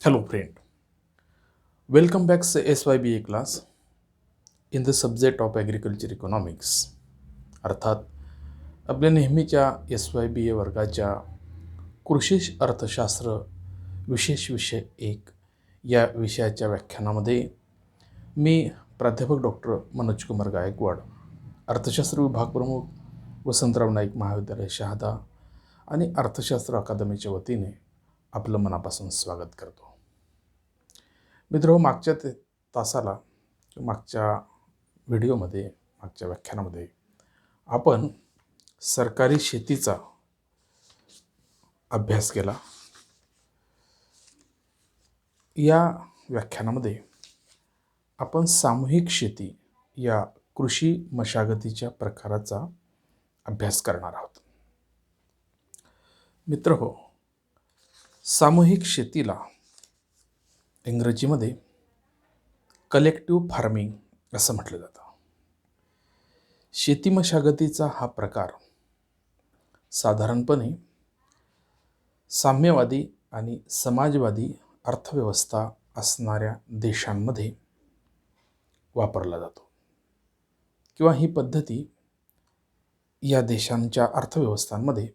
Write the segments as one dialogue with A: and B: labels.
A: Hello friend, welcome back to SYBA class in the subject of agriculture economics. अर्थात आपल्या नेहमीच्या SYBA वर्गाच्या कृषी अर्थशास्त्र विशेष विषय 1 या विषयाच्या व्याख्यानामध्ये मी प्राध्यापक डॉक्टर मनोज कुमार गायकवाड, अर्थशास्त्र विभाग प्रमुख वसंतराव नाईक महाविद्यालय शहादा आणि अर्थशास्त्र अकादमीच्या वतीने आपलं मनापासून स्वागत करतो. मित्र, मागच्या तासाला मागच्या व्हिडिओमध्ये मागच्या व्याख्यानामध्ये आपण सरकारी शेतीचा अभ्यास केला. या व्याख्यानामध्ये आपण सामूहिक शेती या कृषी मशागतीच्या प्रकाराचा अभ्यास करणार आहोत. मित्रहो, सामूहिक शेतीला इंग्रजीमध्ये कलेक्टिव्ह फार्मिंग असं म्हटलं जातं. शेती मशागतीचा हा प्रकार साधारणपणे साम्यवादी आणि समाजवादी अर्थव्यवस्था असणाऱ्या देशांमध्ये वापरला जातो किंवा ही पद्धती या देशांच्या अर्थव्यवस्थांमध्ये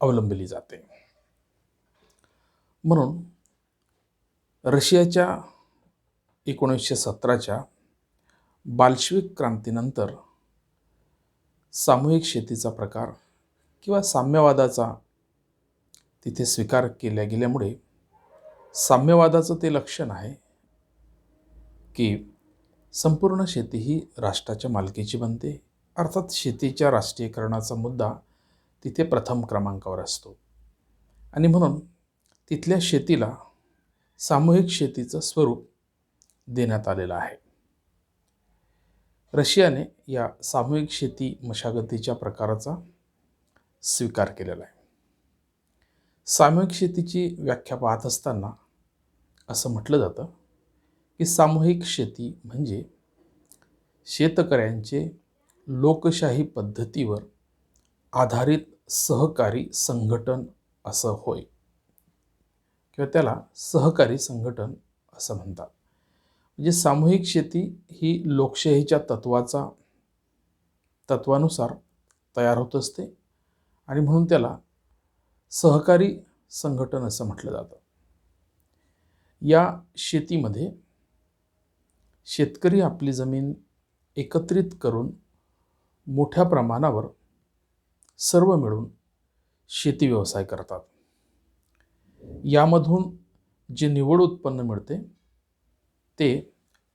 A: अवलंबली जाते. म्हणून रशियाच्या 1917च्या बाल्शविक क्रांतीनंतर सामूहिक शेतीचा प्रकार किंवा साम्यवादाचा तिथे स्वीकार केला गेल्यामुळे साम्यवादाचं ते लक्षण आहे की संपूर्ण शेती ही राष्ट्राच्या मालकीची बनते. अर्थात शेतीच्या राष्ट्रीयकरणाचा मुद्दा तिथे प्रथम क्रमांकावर असतो आणि म्हणून तिथल्या शेतीला सामूहिक शेतीचं स्वरूप देण्यात आलेलं आहे. रशियाने या सामूहिक शेती मशागतीच्या प्रकाराचा स्वीकार केलेला आहे. सामूहिक शेतीची व्याख्या पाहत असताना असं म्हटलं जातं की सामूहिक शेती म्हणजे शेतकऱ्यांचे लोकशाही पद्धतीवर आधारित सहकारी संघटन असं होय, किंवा त्याला सहकारी संघटन असं म्हणतात. म्हणजे सामूहिक शेती ही लोकशाहीच्या तत्वानुसार तयार होत असते आणि म्हणून त्याला सहकारी संघटन असं म्हटलं जातं. या शेतीमध्ये शेतकरी आपली जमीन एकत्रित करून मोठ्या प्रमाणावर सर्व मिळून शेती व्यवसाय करतात. यामधून जे निव्वळ उत्पन्न मिळते ते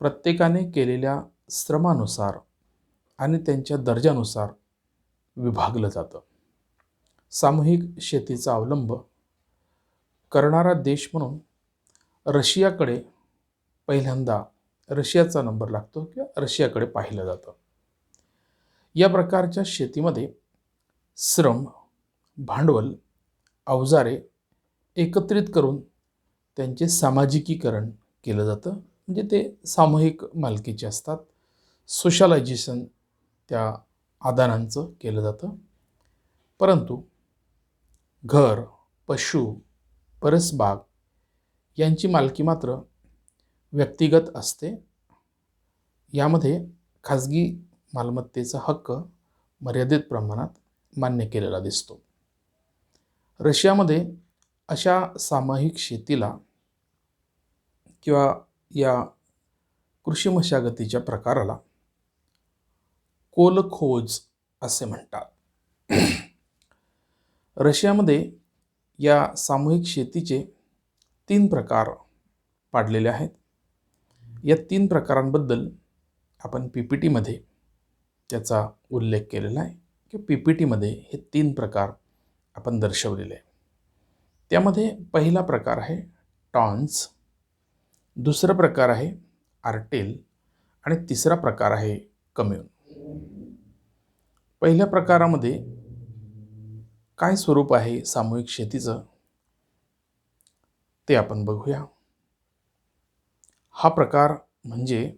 A: प्रत्येकाने केलेल्या श्रमानुसार आणि त्यांच्या दर्जानुसार विभागलं जातं. सामूहिक शेतीचा अवलंब करणारा देश म्हणून रशियाकडे पहिल्यांदा रशियाचा नंबर लागतो किंवा रशियाकडे पाहिलं जातं. या प्रकारच्या शेतीमध्ये श्रम, भांडवल, अवजारे एकत्रित करून त्यांचे सामाजिकीकरण केलं जातं. म्हणजे ते सामूहिक मालकीचे असतात. सोशलायझेशन त्या आदानांचं केलं जातं. परंतु घर, पशु, परसबाग यांची मालकी मात्र व्यक्तिगत असते. यामध्ये खाजगी मालमत्तेचा हक्क मर्यादित प्रमाणात मान्य केलेला दिसतो. रशियामध्ये अशा सामूहिक शेतीला किंवा या कृषी मशागतीच्या प्रकाराला कोलखोज असे म्हणतात. रशियामध्ये या सामूहिक शेतीचे 3 प्रकार पाडलेले आहेत. या 3 प्रकारांबद्दल आपण PPTमध्ये त्याचा उल्लेख केलेला आहे की PPTमध्ये हे 3 प्रकार आपण दर्शवलेले आहे. त्यामध्ये पहिला प्रकार आहे टॉन्स, दुसरा प्रकार आहे आर्टेल आणि तिसरा प्रकार आहे कम्यून. पहिल्या प्रकारामध्ये काय स्वरूप आहे सामूहिक शेतीचं ते आपण बघूया. हा प्रकार म्हणजे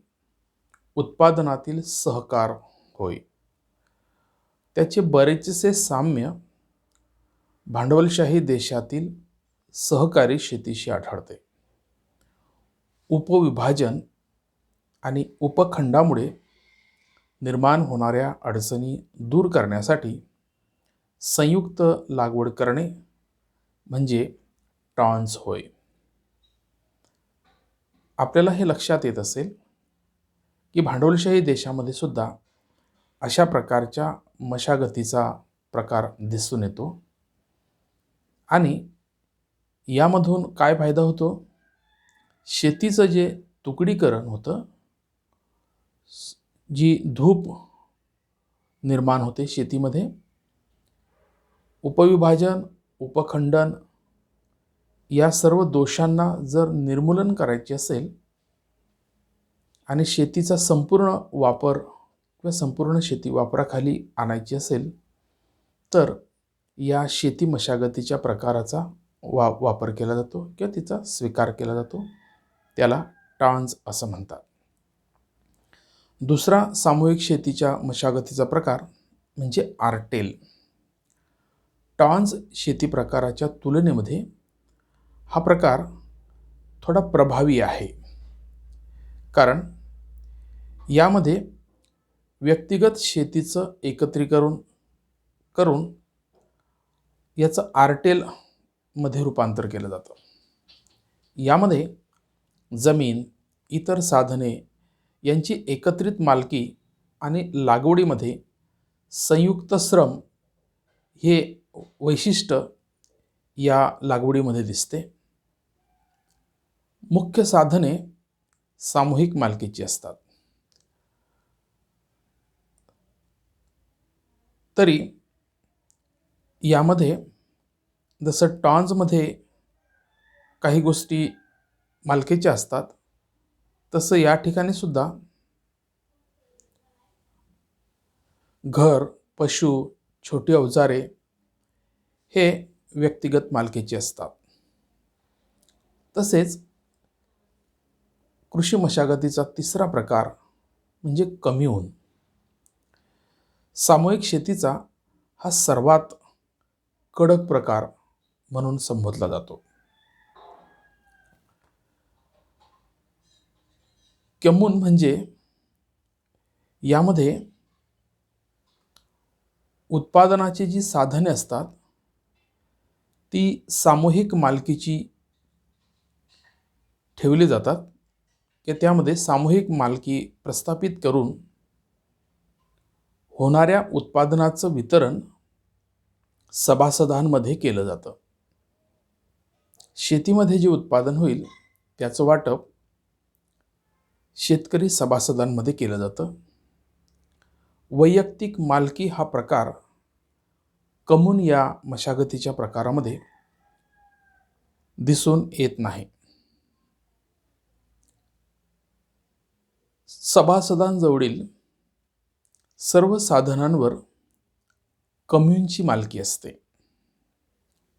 A: उत्पादनातील सहकार होय. त्याचे बरेचसे साम्य भांडवलशाही देशातील सहकारी शेतीशी आढळते. उपविभाजन आणि उपखंडामुळे निर्माण होणाऱ्या अडचणी दूर करण्यासाठी संयुक्त लागवड करणे म्हणजे टॉन्स होय. आपल्याला हे लक्षात येत असेल की भांडवलशाही देशामध्ये सुद्धा अशा प्रकारच्या मशागतीचा प्रकार दिसून येतो आणि यामधून काय फायदा होतो? शेतीचं जे तुकडीकरण होतं, जी धूप निर्माण होते शेतीमध्ये, उपविभाजन, उपखंडन या सर्व दोषांना जर निर्मूलन करायचे असेल आणि शेतीचा संपूर्ण वापर किंवा संपूर्ण शेती वापराखाली आणायची असेल तर या शेती मशागतीच्या प्रकाराचा वापर केला जातो किंवा तिचा स्वीकार केला जातो. त्याला टॉन्स असं म्हणतात. दुसरा सामूहिक शेतीच्या मशागतीचा प्रकार म्हणजे आर्टेल. टॉन्स शेती प्रकाराच्या तुलनेमध्ये हा प्रकार थोडा प्रभावी आहे, कारण यामध्ये व्यक्तिगत शेतीचं एकत्रीकरण करून याचं आर्टेलमध्ये रूपांतर केलं जातं. यामध्ये जमीन, इतर साधने यांची एकत्रित मालकी आणि लागवडीमध्ये संयुक्त श्रम हे वैशिष्ट्य या लागवडीमध्ये दिसते. मुख्य साधने सामूहिक मालकीची असतात. तरी यामध्ये जसं टॉन्समध्ये काही गोष्टी मालकीच्या असतात, तसं या ठिकाणी सुद्धा घर, पशु, छोटी अवजारे हे व्यक्तिगत मालकीचे असतात. तसेच कृषी मशागतीचा तिसरा प्रकार म्हणजे कम्यून. सामूहिक शेतीचा हा सर्वात कडक प्रकार म्हणून संबोधला जातो. कम्यून म्हणजे यामध्ये उत्पादनाची जी साधने असतात ती सामूहिक मालकीची ठेवली जातात की त्यामध्ये सामूहिक मालकी प्रस्थापित करून होणाऱ्या उत्पादनाचं वितरण सभासदांमध्ये केलं जातं. शेतीमध्ये जे उत्पादन होईल त्याचं वाटप शेतकरी सभासदांमध्ये केलं जातं. वैयक्तिक मालकी हा प्रकार कम्यून या मशागतीच्या प्रकारामध्ये दिसून येत नाही. सभासदांजवळील सर्व साधनांवर कम्यूनची मालकी असते.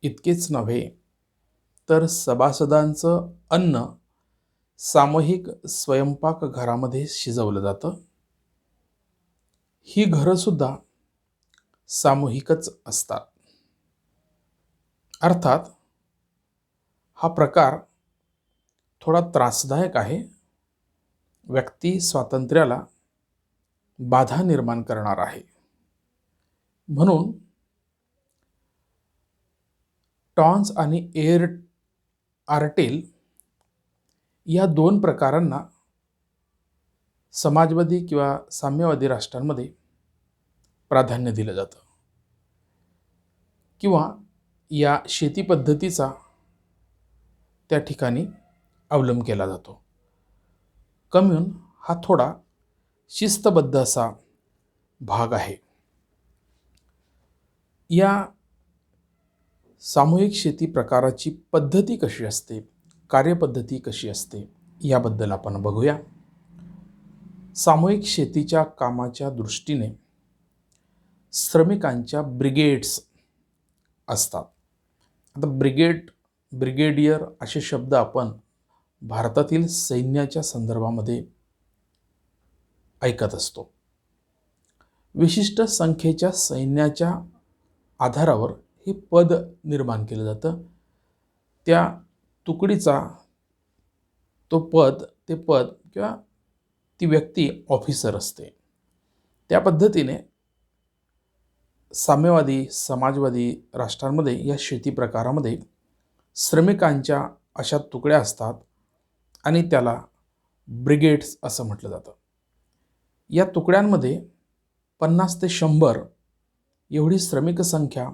A: इतकेच नव्हे तर सभासदांचं अन्न सामूहिक स्वयंपाकघरामध्ये शिजवलं जातं. ही घरं सुद्धा सामूहिकच असतात. अर्थात हा प्रकार थोडा त्रासदायक आहे, व्यक्ती स्वातंत्र्याला बाधा निर्माण करणार आहे. म्हणून टॉन्स आणि आर्टेल या दोन प्रकारांना समाजवादी किंवा साम्यवादी राष्ट्रांमध्ये प्राधान्य दिलं जातं किंवा या शेती पद्धतीचा त्या ठिकाणी अवलंब केला जातो. कम्यून हा थोडा शिस्तबद्ध असा भाग आहे. या सामूहिक शेती प्रकाराची पद्धती कशी असते, कार्यपद्धती कशी असते याबद्दल आपण बघूया. सामूहिक शेतीच्या कामाच्या दृष्टीने श्रमिकांच्या ब्रिगेड्स असतात. आता ब्रिगेडियर असे शब्द आपण भारतातील सैन्याच्या संदर्भामध्ये ऐकत असतो. विशिष्ट संख्येच्या सैन्याच्या आधारावर हे पद निर्माण केलं जातं. त्या तुकडीचा ते पद किंवा ती व्यक्ती ऑफिसर असते. त्या पद्धतीने साम्यवादी समाजवादी राष्ट्रांमध्ये या शेती प्रकारामध्ये श्रमिकांच्या अशा तुकड्या असतात आणि त्याला ब्रिगेड्स असं म्हटलं जातं. या तुकड्यांमध्ये 50 ते 100 एवढी श्रमिक संख्या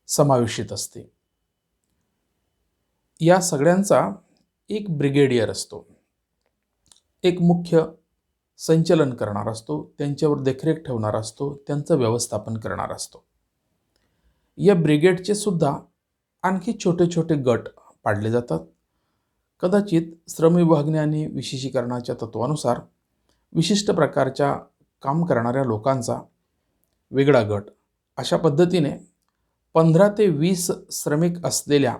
A: समावेशित असते. या सगळ्यांचा एक ब्रिगेडियर असतो, एक मुख्य संचलन करणारा असतो, त्यांच्यावर देखरेख ठेवणारा असतो, त्यांचं व्यवस्थापन करणारा असतो. या ब्रिगेडचे सुद्धा आणखी छोटे छोटे गट पाडले जातात. कदाचित श्रम विभागणी आणि विशेषीकरणाच्या तत्वानुसार विशिष्ट प्रकारच्या काम करणाऱ्या लोकांचा वेगळा गट, अशा पद्धतीने 15 ते 20 श्रमिक असलेल्या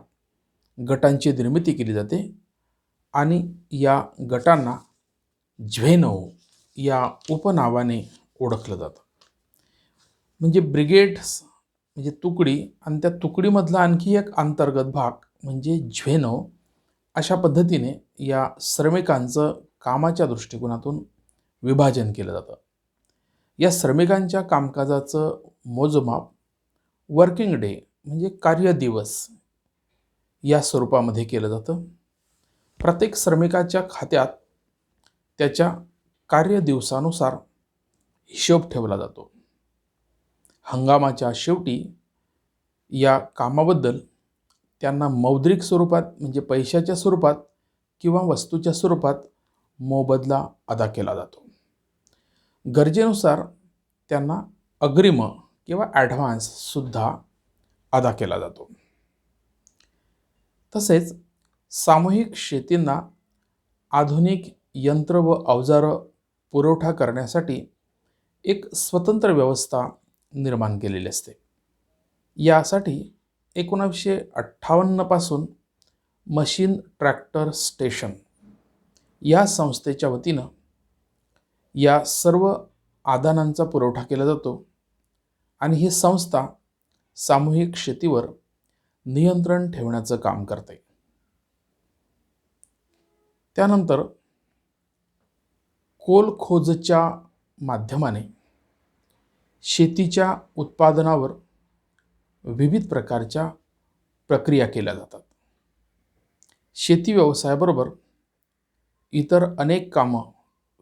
A: गटांची निर्मिती केली जाते आणि या गटांना झ्वेनो या उपनावाने ओळखलं जातं. म्हणजे ब्रिगेड्स म्हणजे तुकडी आणि त्या तुकडीमधला आणखी एक अंतर्गत भाग म्हणजे झ्वेनो, अशा पद्धतीने या श्रमिकांचं कामाच्या दृष्टिकोनातून विभाजन केलं जातं. या श्रमिकांच्या कामकाजाचं मोजमाप वर्किंग डे म्हणजे कार्यदिवस या स्वरूपामध्ये केलं जातं. प्रत्येक श्रमिकाच्या खात्यात त्याच्या कार्यदिवसानुसार हिशोब ठेवला जातो. हंगामाच्या शेवटी या कामाबद्दल त्यांना मौद्रिक स्वरूपात म्हणजे पैशाच्या स्वरूपात किंवा वस्तूच्या स्वरूपात मोबदला अदा केला जातो. गरजेनुसार त्यांना अग्रिम किंवा ॲडव्हान्ससुद्धा अदा केला जातो. तसेच सामूहिक शेतींना आधुनिक यंत्र व अवजारं पुरवठा करण्यासाठी एक स्वतंत्र व्यवस्था निर्माण केलेली असते. यासाठी 1958 पासून मशीन ट्रॅक्टर स्टेशन या संस्थेच्या वतीनं या सर्व आदानांचा पुरवठा केला जातो आणि ही संस्था सामूहिक शेतीवर नियंत्रण ठेवण्याचं काम करते. त्यानंतर कोलखोजच्या माध्यमाने शेतीच्या उत्पादनावर विविध प्रकारच्या प्रक्रिया केल्या जातात. शेती व्यवसायाबरोबर इतर अनेक कामं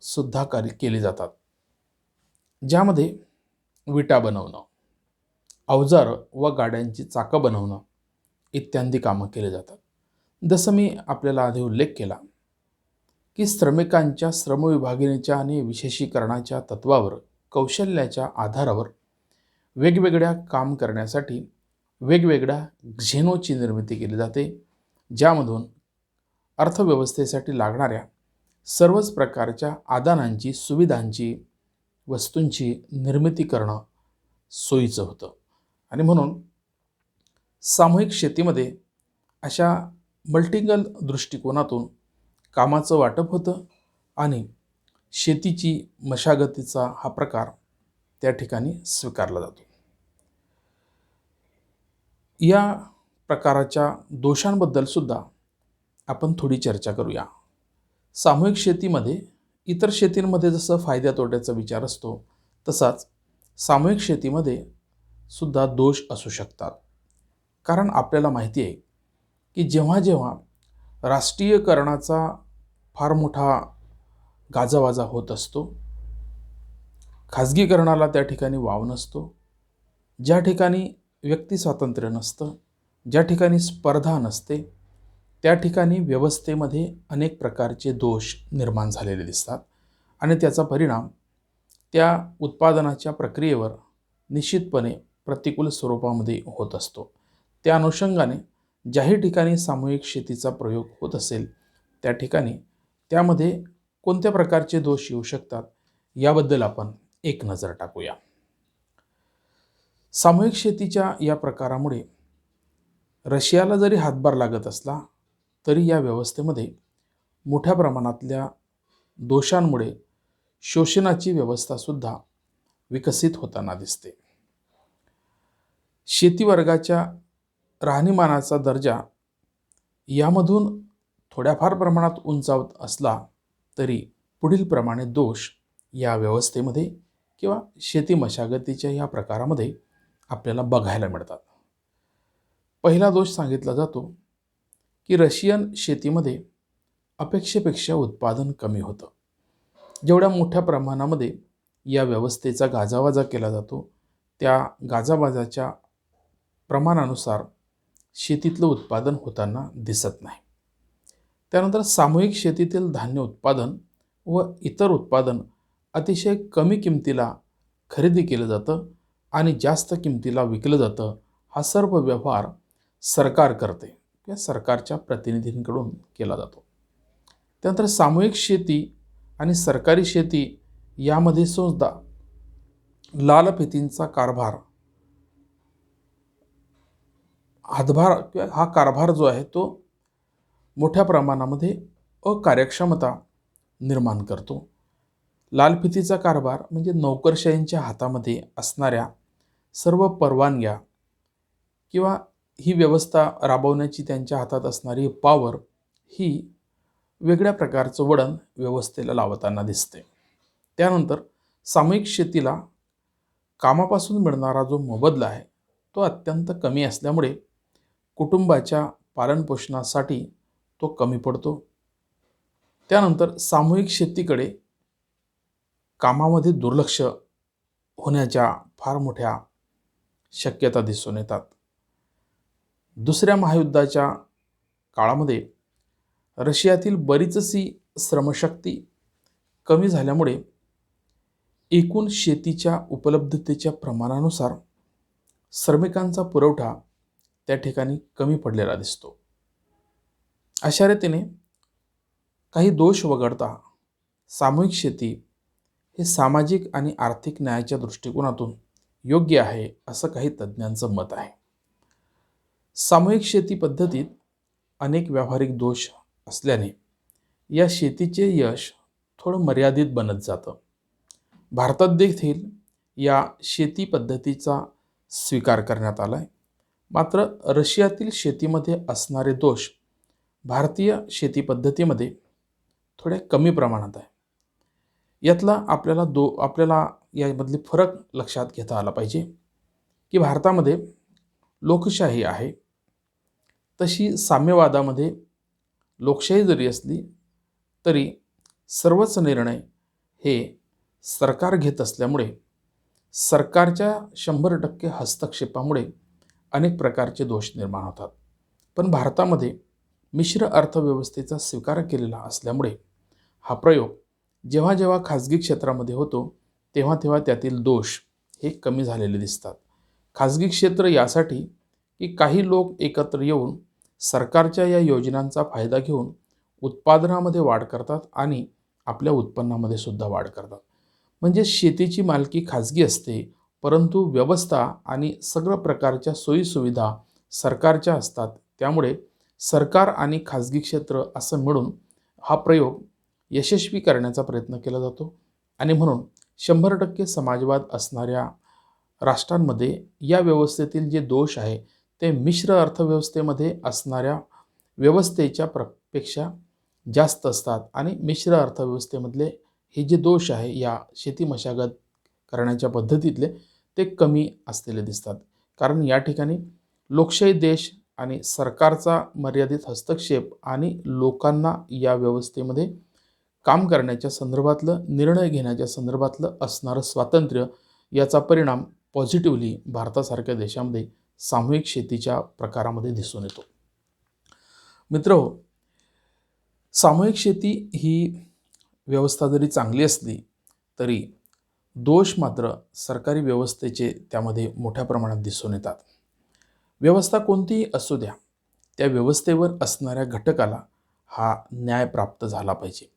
A: सुद्धा केली जातात, ज्यामध्ये विटा बनवणं, अवजारं व गाड्यांची चाकं बनवणं इत्यादी कामं केली जातात. जसं मी आपल्याला आधी उल्लेख केला की श्रमिकांच्या श्रमविभागणीच्या आणि विशेषीकरणाच्या तत्वावर कौशल्याच्या आधारावर वेगवेगळ्या काम करण्यासाठी वेगवेगळ्या झेनोची निर्मिती केली जाते, ज्यामधून अर्थव्यवस्थेसाठी लागणाऱ्या सर्वच प्रकारच्या आदानांची, सुविधांची, वस्तूंची निर्मिती करणं सोयीचं होतं. आणि म्हणून सामूहिक शेतीमध्ये अशा मल्टिपल दृष्टिकोनातून कामाचं वाटप होतं आणि शेतीची मशागतीचा हा प्रकार त्या ठिकाणी स्वीकारला जातो. या प्रकाराच्या दोषांबद्दल सुद्धा आपण थोडी चर्चा करूया. सामूहिक शेतीमध्ये इतर शेतींमध्ये जसं फायद्या तोट्याचा विचार असतो, तसाच सामूहिक शेतीमध्ये सुद्धा दोष असू शकतात. कारण आपल्याला माहिती आहे की जेव्हा जेव्हा राष्ट्रीयकरणाचा फार मोठा गाजावाजा होत असतो, खाजगीकरणाला त्या ठिकाणी वाव नसतो, ज्या ठिकाणी व्यक्ती स्वातंत्र्य नसतं, ज्या ठिकाणी स्पर्धा नसते, त्या ठिकाणी व्यवस्थेमध्ये अनेक प्रकारचे दोष निर्माण झालेले दिसतात आणि त्याचा परिणाम त्या उत्पादनाच्या प्रक्रियेवर निश्चितपणे प्रतिकूल स्वरूपामध्ये होत असतो. त्या अनुषंगाने ज्याही ठिकाणी सामूहिक शेतीचा प्रयोग होत असेल त्या ठिकाणी त्यामध्ये कोणत्या प्रकारचे दोष येऊ शकतात याबद्दल आपण एक नजर टाकूया. सामूहिक शेतीच्या या प्रकारामुळे रशियाला जरी हातभार लागत असला तरी या व्यवस्थेमध्ये मोठ्या प्रमाणातल्या दोषांमुळे शोषणाची व्यवस्थासुद्धा विकसित होताना दिसते. शेती वर्गाच्या राहणीमानाचा दर्जा यामधून थोड्याफार प्रमाणात उंचावत असला तरी पुढील प्रमाणे दोष या व्यवस्थेमध्ये किंवा शेती मशागतीच्या या प्रकारामध्ये आपल्याला बघायला मिळतात. पहिला दोष सांगितला जातो की रशियन शेतीमध्ये अपेक्षेपेक्षा उत्पादन कमी होतं. जेवढ्या मोठ्या प्रमाणामध्ये या व्यवस्थेचा गाजावाजा केला जातो त्या गाजावाजाच्या प्रमाणानुसार शेतीतलं उत्पादन होताना दिसत नाही. त्यानंतर सामूहिक शेतीतील धान्य उत्पादन व इतर उत्पादन अतिशय कमी किमतीला खरेदी केलं जातं आणि जास्त किमतीला विकलं जातं. हा सर्व व्यवहार सरकार करते किंवा सरकारच्या प्रतिनिधींकडून केला जातो. त्यानंतर सामूहिक शेती आणि सरकारी शेती यामध्ये सुद्धा लालफितींचा कारभार हातभार किंवा हा कारभार जो आहे तो मोठ्या प्रमाणामध्ये अकार्यक्षमता निर्माण करतो. लालफितीचा कारभार म्हणजे नोकरशाहींच्या हातामध्ये असणाऱ्या सर्व परवानग्या किंवा ही व्यवस्था राबवण्याची त्यांच्या हातात असणारी पॉवर ही वेगळ्या प्रकारचं वळण व्यवस्थेला लावताना दिसते. त्यानंतर सामूहिक शेतीला कामापासून मिळणारा जो मोबदला आहे तो अत्यंत कमी असल्यामुळे कुटुंबाच्या पालनपोषणासाठी तो कमी पडतो. त्यानंतर सामूहिक शेतीकडे कामामध्ये दुर्लक्ष होण्याच्या फार मोठ्या शक्यता दिसून येतात. दुसऱ्या महायुद्धाच्या काळामध्ये रशियातील बरीचशी श्रमशक्ती कमी झाल्यामुळे एकूण शेतीच्या उपलब्धतेच्या प्रमाणानुसार श्रमिकांचा पुरवठा त्या ठिकाणी कमी पडलेला दिसतो. अशा रीतीने काही दोष वगळता सामूहिक शेती हे सामाजिक आणि आर्थिक न्यायाच्या दृष्टिकोनातून योग्य आहे असं काही तज्ज्ञांचं मत आहे. सामूहिक शेती पद्धतीत अनेक व्यावहारिक दोष असल्याने या शेतीचे यश थोडं मर्यादित बनत जातं. भारतात देखील या शेती पद्धतीचा स्वीकार करण्यात आला आहे. मात्र रशियातील शेतीमध्ये असणारे दोष भारतीय शेती पद्धतीमध्ये थोड्या कमी प्रमाणात आहे. यातला आपल्याला यामधले फरक लक्षात घेता आला पाहिजे की भारतामध्ये लोकशाही आहे, तशी साम्यवादामध्ये लोकशाही जरी असली तरी सर्वच निर्णय हे सरकार घेत असल्यामुळे सरकारच्या 100% हस्तक्षेपामुळे अनेक प्रकारचे दोष निर्माण होतात. पण भारतामध्ये मिश्र अर्थव्यवस्थेचा स्वीकार केलेला असल्यामुळे हा प्रयोग जेव्हा जेव्हा खाजगी क्षेत्रामध्ये होतो तेव्हा तेव्हा त्यातील दोष हे कमी झालेले दिसतात. खाजगी क्षेत्र यासाठी की काही लोक एकत्र येऊन सरकारच्या या योजनांचा फायदा घेऊन उत्पादनामध्ये वाढ करतात आणि आपल्या उत्पन्नामध्ये सुद्धा वाढ करतात. म्हणजे शेतीची मालकी खाजगी असते परंतु व्यवस्था आणि सगळ्या प्रकारच्या सोयीसुविधा सरकारच्या असतात. त्यामुळे सरकार आणि खाजगी क्षेत्र असं मिळून हा प्रयोग यशस्वी करण्याचा प्रयत्न केला जातो. आणि म्हणून 100% समाजवाद असणाऱ्या राष्ट्रांमध्ये या व्यवस्थेतील जे दोष आहे ते मिश्र अर्थव्यवस्थेमध्ये असणाऱ्या व्यवस्थेच्या पेक्षा जास्त असतात. आणि मिश्र अर्थव्यवस्थेमधले हे जे दोष आहे या शेती मशागत करण्याच्या पद्धतीतले ते कमी असलेले दिसतात. कारण या ठिकाणी लोकशाही देश आणि सरकारचा मर्यादित हस्तक्षेप आणि लोकांना या व्यवस्थेमध्ये काम करण्याच्या संदर्भातलं निर्णय घेण्याच्या संदर्भातलं असणारं स्वातंत्र्य याचा परिणाम पॉझिटिव्हली भारतासारख्या देशामध्ये सामूहिक शेतीच्या प्रकारामध्ये दिसून येतो. मित्रहो, सामूहिक शेती ही व्यवस्था जरी चांगली असली तरी दोष मात्र सरकारी व्यवस्थेचे त्यामध्ये मोठ्या प्रमाणात दिसून येतात. व्यवस्था कोणतीही असू द्या त्या व्यवस्थेवर असणाऱ्या घटकाला हा न्याय प्राप्त झाला पाहिजे.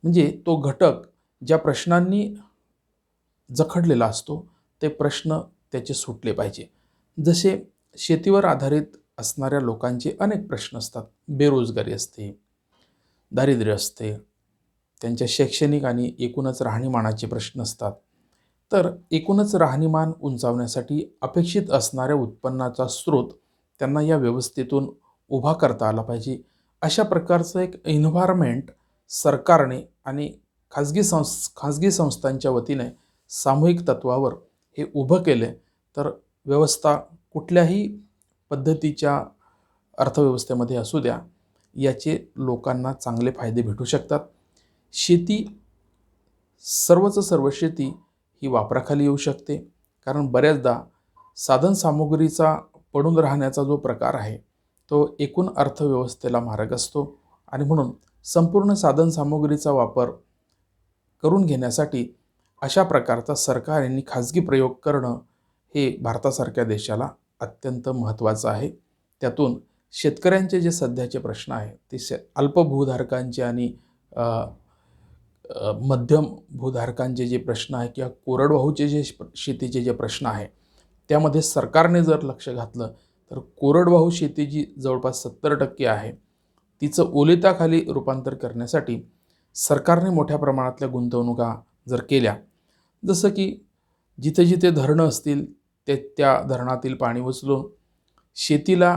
A: म्हणजे तो घटक ज्या प्रश्नांनी जखडलेला असतो ते प्रश्न त्याचे सुटले पाहिजे. जसे शेतीवर आधारित असणाऱ्या लोकांचे अनेक प्रश्न असतात. बेरोजगारी असते, दारिद्र्य असते, त्यांच्या शैक्षणिक आणि एकूणच राहणीमानाचे प्रश्न असतात. तर एकूणच राहणीमान उंचावण्यासाठी अपेक्षित असणाऱ्या उत्पन्नाचा स्रोत त्यांना या व्यवस्थेतून उभा करता आला पाहिजे. अशा प्रकारचं एक एन्व्हायरमेंट सरकारने आणि खाजगी संस्थांच्या वतीने सामूहिक तत्वावर हे उभं केले तर व्यवस्था कुठल्याही पद्धतीच्या अर्थव्यवस्थेमध्ये असू द्या, याचे लोकांना चांगले फायदे भेटू शकतात. शेती, सर्वच सर्व शेती ही वापराखाली येऊ शकते, कारण बऱ्याचदा साधनसामुग्रीचा पडून राहण्याचा जो प्रकार आहे तो एकूण अर्थव्यवस्थेला मारक असतो आणि म्हणून संपूर्ण साधनसामुग्रीचा वापर करून घेण्यासाठी अशा प्रकारचा सरकार यांनी खाजगी प्रयोग करणं हे भारतासारख्या देशाला अत्यंत महत्त्वाचं आहे. त्यातून शेतकऱ्यांचे जे सध्याचे प्रश्न आहे ते अल्पभूधारकांचे आणि मध्यम भूधारकांचे जे प्रश्न आहे किंवा कोरडवाहूचे जे शेतीचे जे प्रश्न आहे त्यामध्ये सरकारने जर लक्ष घातलं तर कोरडवाहू शेती जी जवळपास 70% आहे तिचं ओलिताखाली रूपांतर करण्यासाठी सरकारने मोठ्या प्रमाणातल्या गुंतवणुका जर केल्या, जसं की जिथे जिथे धरणं असतील त्या धरणातील पाणी उचलून शेतीला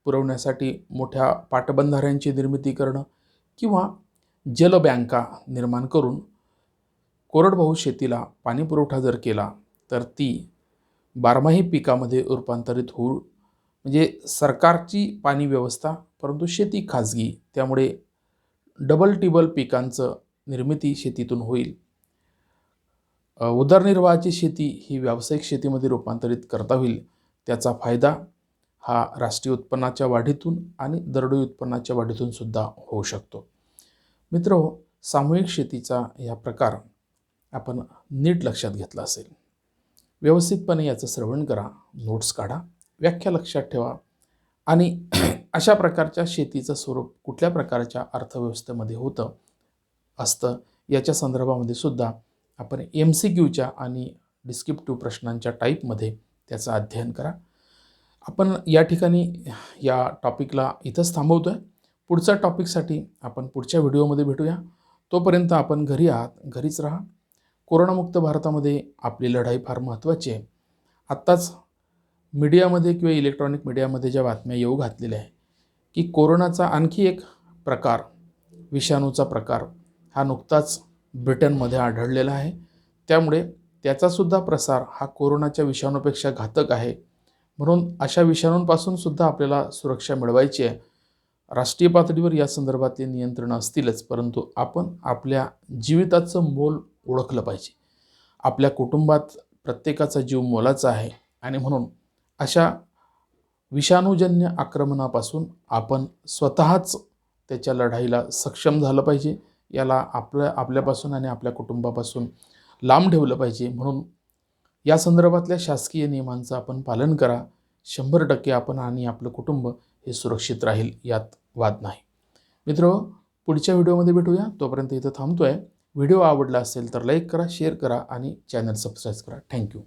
A: पुरवण्यासाठी मोठ्या पाटबंधाऱ्यांची निर्मिती करणं किंवा जलबँका निर्माण करून कोरडवाहू शेतीला पाणी पुरवठा जर केला तर ती बारमाही पिकामध्ये रूपांतरित होऊ, म्हणजे सरकारची पाणी व्यवस्था परंतु शेती खाजगी, त्यामुळे डबल टिबल पिकांचं निर्मिती शेतीतून होईल. उदरनिर्वाहाची शेती ही व्यावसायिक शेतीमध्ये रूपांतरित करता होईल. त्याचा फायदा हा राष्ट्रीय उत्पन्नाच्या वाढीतून आणि दरडोई उत्पन्नाच्या वाढीतून सुद्धा होऊ शकतो. मित्रहो, सामूहिक शेतीचा या प्रकार आपण नीट लक्षात घेतला असेल. व्यवस्थितपणे याचं श्रवण करा, नोट्स काढा, व्याख्या लक्षात ठेवा आणि अशा प्रकारच्या शेतीचं स्वरूप कुठल्या प्रकारच्या अर्थव्यवस्थेमध्ये असतं याच्या संदर्भामध्ये सुद्धा आपण MCQच्या आणि डिस्क्रिप्टिव्ह प्रश्नांच्या टाईपमध्ये त्याचं अध्ययन करा. आपण या ठिकाणी या टॉपिकला इथंच थांबवतो आहे. पुढच्या टॉपिकसाठी आपण पुढच्या व्हिडिओमध्ये भेटूया. तोपर्यंत आपण घरी आहात, घरीच राहा. कोरोनामुक्त भारतामध्ये आपली लढाई फार महत्त्वाची आहे. आत्ताच मीडियामध्ये किंवा इलेक्ट्रॉनिक मीडियामध्ये ज्या बातम्या येऊ घातलेल्या आहे की कोरोनाचा आणखी एक प्रकार, विषाणूचा प्रकार हा नुकताच ब्रिटनमध्ये आढळलेला आहे. त्यामुळे त्याचासुद्धा प्रसार हा कोरोनाच्या विषाणूपेक्षा घातक आहे. म्हणून अशा विषाणूंपासून सुद्धा आपल्याला सुरक्षा मिळवायची आहे. राष्ट्रीय पातळीवर या संदर्भातली नियंत्रणं असतीलच, परंतु आपण आपल्या जीविताचं मोल ओळखलं पाहिजे. आपल्या कुटुंबात प्रत्येकाचा जीव मोलाचा आहे आणि म्हणून अशा विषाणूजन्य आक्रमणापासून आपण स्वतःच त्याच्या लढाईला सक्षम झालं पाहिजे. याला आपल्यापासून आणि आपल्या कुटुंबापासून लांब ठेवलं पाहिजे. म्हणून या संदर्भातल्या शासकीय नियमांचं आपण पालन करा. 100% आपण आणि आपलं कुटुंब हे सुरक्षित राहील, यात वाद नाही. मित्र, पुढच्या व्हिडिओमध्ये भेटूया. तोपर्यंत इथं थांबतो आहे. व्हिडिओ आवडला असेल तर लाईक करा, शेअर करा आणि चॅनल सबस्क्राईब करा. थँक्यू.